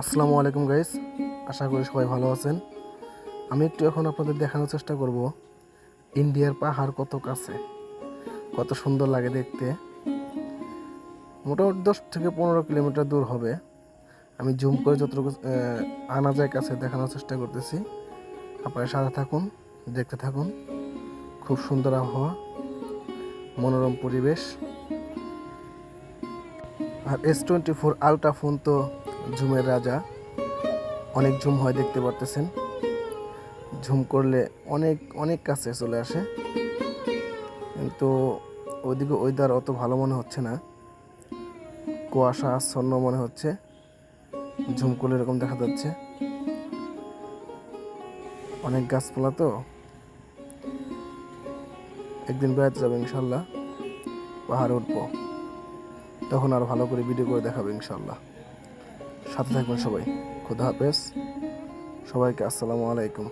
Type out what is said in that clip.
আসসালামু আলাইকুম গাইস, আশা করি সবাই ভালো আছেন। আমি একটু এখন আপনাদের দেখানোর চেষ্টা করব ইন্ডিয়ার পাহাড় কত কাছে, কত সুন্দর লাগে দেখতে। মোটামুটি 10 থেকে 15 কিলোমিটার দূর হবে। আমি জুম করে যতটুকু আনা যায় কাছে দেখানোর চেষ্টা করতেছি। আপনারা সাথে থাকুন, দেখতে থাকুন। খুব সুন্দর আবহাওয়া, মনোরম পরিবেশ। আর S24 আলট্রা ফোন তো জুমের রাজা, অনেক জুম হয় দেখতে পারতেছেন। ঝুম করলে অনেক অনেক কাছে চলে আসে, কিন্তু ওইদিকে ওয়েদার অত ভালো মনে হচ্ছে না, কুয়াশা আচ্ছন্ন মনে হচ্ছে। ঝুম করলে এরকম দেখা যাচ্ছে, অনেক গাছপালা তো। একদিন বেড়াতে যাবো ইনশাল্লাহ, পাহাড়ে উঠবো, তখন আর ভালো করে ভিডিও করে দেখাবো ইনশাল্লাহ। সাথে থাকবেন সবাই। খোদা হাফেজ, সবাইকে আসসালামু আলাইকুম।